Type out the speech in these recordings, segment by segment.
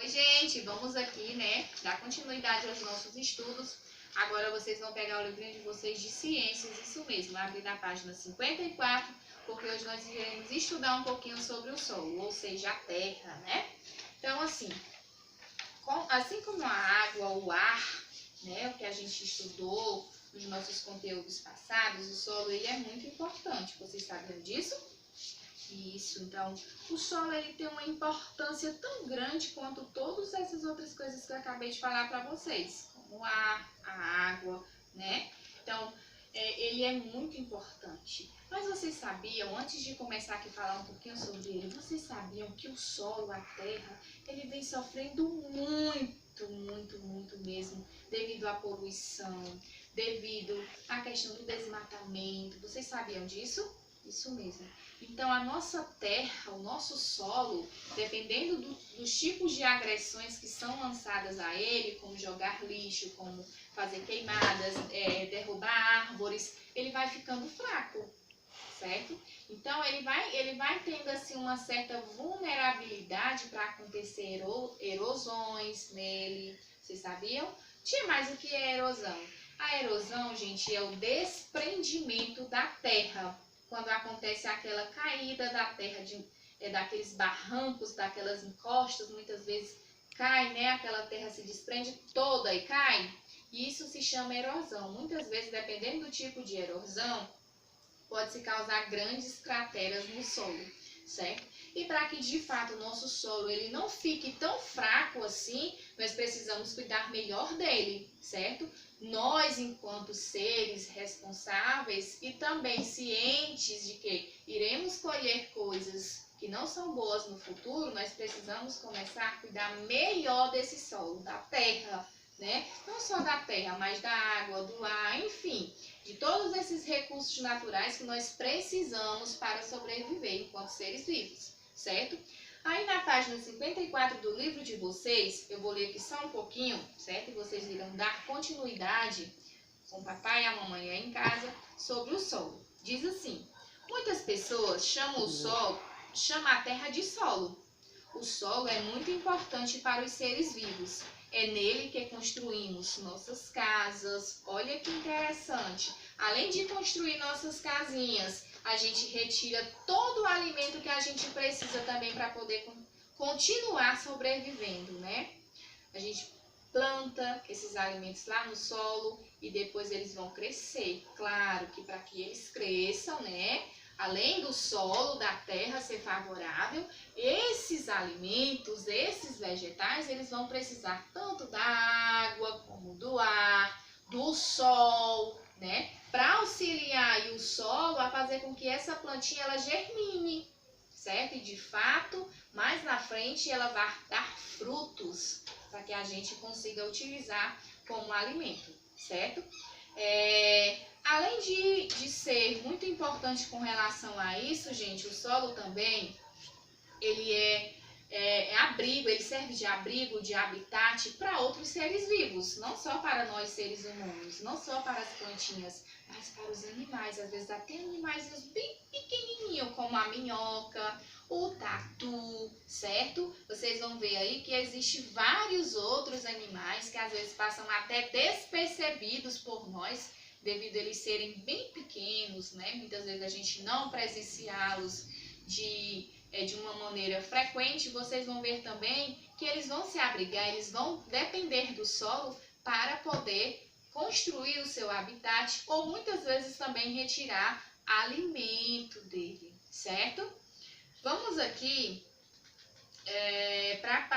Oi, gente, vamos aqui, né, dar continuidade aos nossos estudos. Agora vocês vão pegar o livrinho de vocês de ciências, isso mesmo, abrir na página 54, porque hoje nós iremos estudar um pouquinho sobre o solo, ou seja, a terra, né? Então, assim como a água, o ar, né, o que a gente estudou nos nossos conteúdos passados, o solo ele é muito importante. Vocês sabiam disso? Isso, então, o solo ele tem uma importância tão grande quanto todas essas outras coisas que eu acabei de falar para vocês, como o ar, a água, né? Então, ele é muito importante. Mas vocês sabiam, antes de começar aqui a falar um pouquinho sobre ele, vocês sabiam que o solo, a terra, ele vem sofrendo muito mesmo, devido à poluição, devido à questão do desmatamento. Vocês sabiam disso? Isso mesmo. Então, a nossa terra, o nosso solo, dependendo dos tipos de agressões que são lançadas a ele, como jogar lixo, como fazer queimadas, derrubar árvores, ele vai ficando fraco, certo? Então, ele vai tendo assim uma certa vulnerabilidade para acontecer erosões nele. Vocês sabiam? Tinha mais o que é erosão. A erosão, gente, é o desprendimento da terra. Quando acontece aquela caída da terra, daqueles barrancos, daquelas encostas, muitas vezes cai, né? Aquela terra se desprende toda e cai. E isso se chama erosão. Muitas vezes, dependendo do tipo de erosão, pode-se causar grandes crateras no solo, certo? E para que de fato o nosso solo ele não fique tão fraco assim, nós precisamos cuidar melhor dele, certo? Nós, enquanto seres responsáveis e também cientes de que iremos colher coisas que não são boas no futuro, nós precisamos começar a cuidar melhor desse solo, da terra, né? Não só da terra, mas da água, do ar, enfim, de todos esses recursos naturais que nós precisamos para sobreviver enquanto seres vivos, certo? Aí na página 54 do livro de vocês, eu vou ler aqui só um pouquinho, certo? E vocês irão dar continuidade com o papai e a mamãe aí em casa sobre o solo. Diz assim: muitas pessoas chamam a terra de solo. O solo é muito importante para os seres vivos. É nele que construímos nossas casas. Olha que interessante. Além de construir nossas casinhas, a gente retira todo o alimento que a gente precisa também para poder continuar sobrevivendo, né? A gente planta esses alimentos lá no solo e depois eles vão crescer. Claro que para que eles cresçam, né? Além do solo, da terra ser favorável, esses alimentos, esses vegetais, eles vão precisar tanto da água como do ar, do sol, né? Para auxiliar aí o solo a fazer com que essa plantinha ela germine, certo? E de fato, mais na frente ela vai dar frutos para que a gente consiga utilizar como alimento, certo? Além de ser muito importante com relação a isso, gente, o solo também, ele é abrigo, ele serve de abrigo, de habitat para outros seres vivos, não só para nós seres humanos, não só para as plantinhas, mas para os animais, às vezes até animais bem pequenininhos, como a minhoca, o tatu, certo? Vocês vão ver aí que existem vários outros animais que às vezes passam até despercebidos por nós, devido a eles serem bem pequenos, né? Muitas vezes a gente não presenciá-los de uma maneira frequente. Vocês vão ver também que eles vão se abrigar, eles vão depender do solo para poder construir o seu habitat ou muitas vezes também retirar alimento dele, certo? Vamos aqui para a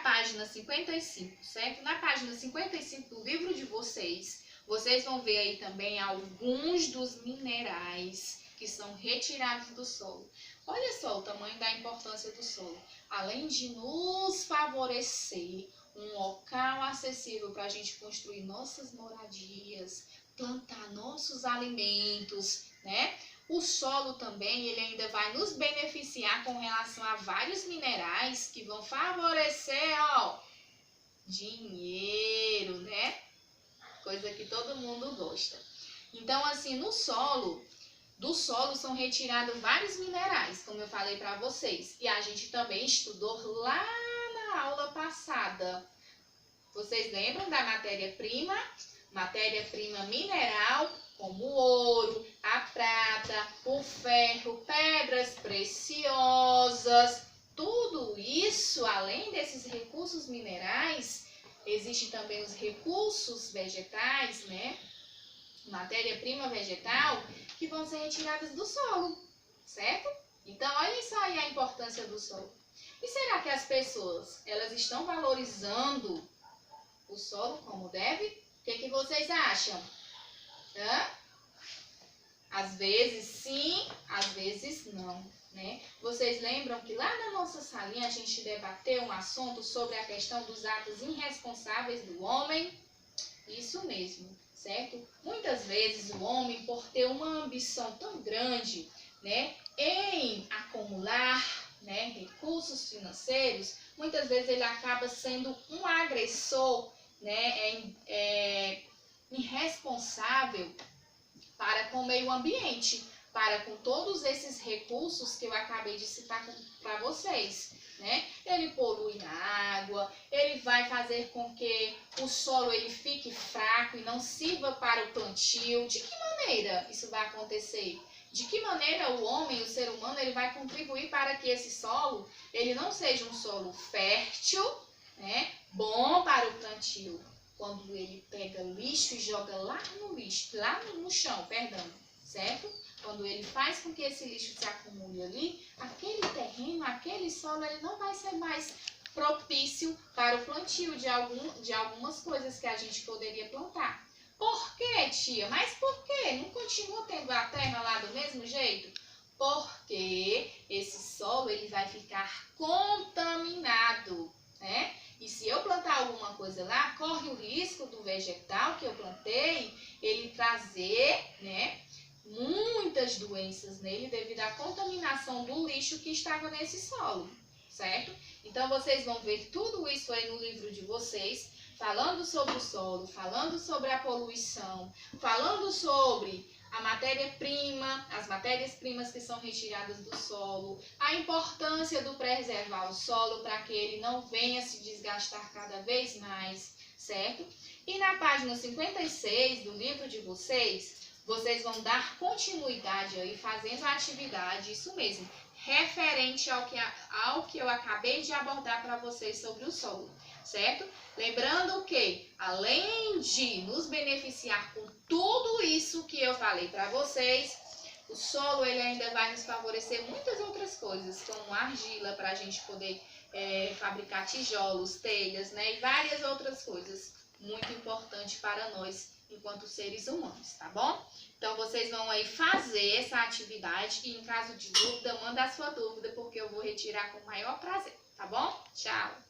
página 55, certo? Na página 55 do livro de vocês, vocês vão ver aí também alguns dos minerais que são retirados do solo. Olha só o tamanho da importância do solo. Além de nos favorecer um local acessível para a gente construir nossas moradias, plantar nossos alimentos, né? O solo também, ele ainda vai nos beneficiar com relação a vários minerais que vão favorecer, ó, dinheiro, né? Coisa que todo mundo gosta. Então, assim, no solo, do solo são retirados vários minerais, como eu falei para vocês. E a gente também estudou lá na aula passada. Vocês lembram da matéria-prima? Matéria-prima mineral, como o ouro, a prata, o ferro, pedras preciosas. Tudo isso, além desses recursos minerais, existem também os recursos vegetais, né? Matéria-prima vegetal, que vão ser retiradas do solo, certo? Então, olhem só aí a importância do solo. E será que as pessoas, elas estão valorizando o solo como deve? O que vocês acham? Às vezes sim, às vezes não, né? Vocês lembram que lá na nossa salinha a gente debateu um assunto sobre a questão dos atos irresponsáveis do homem? Isso mesmo, certo? Muitas vezes o homem, por ter uma ambição tão grande, né, em acumular, né, recursos financeiros, muitas vezes ele acaba sendo um agressor, né, irresponsável para com o meio ambiente, para com todos esses recursos que eu acabei de citar para vocês, né? Ele polui a água, ele vai fazer com que o solo ele fique fraco e não sirva para o plantio. De que maneira isso vai acontecer? De que maneira o homem, o ser humano, ele vai contribuir para que esse solo ele não seja um solo fértil, né? Bom para o plantio? Quando ele pega lixo e joga lá no lixo, lá no chão, perdão, certo? Quando ele faz com que esse lixo se acumule ali, aquele terreno, aquele solo, ele não vai ser mais propício para o plantio de algumas coisas que a gente poderia plantar. Por quê, tia? Mas por quê? Não continua tendo a terra lá do mesmo jeito? Porque esse solo ele vai ficar contaminado, né? E se eu plantar alguma coisa lá, corre o risco do vegetal que eu plantei, ele trazer, né, muitas doenças nele devido à contaminação do lixo que estava nesse solo, certo? Então, vocês vão ver tudo isso aí no livro de vocês, falando sobre o solo, falando sobre a poluição, falando sobre a matéria-prima, as matérias-primas que são retiradas do solo, a importância do preservar o solo para que ele não venha se desgastar cada vez mais, certo? E na página 56 do livro de vocês, vocês vão dar continuidade aí fazendo a atividade, isso mesmo, referente ao que eu acabei de abordar para vocês sobre o solo, certo? Lembrando que, além de nos beneficiar com tudo isso que eu falei para vocês, o solo ele ainda vai nos favorecer muitas outras coisas, como argila para a gente poder fabricar tijolos, telhas, né? E várias outras coisas muito importantes para nós enquanto seres humanos, tá bom? Então, vocês vão aí fazer essa atividade e, em caso de dúvida, manda a sua dúvida, porque eu vou retirar com o maior prazer, tá bom? Tchau!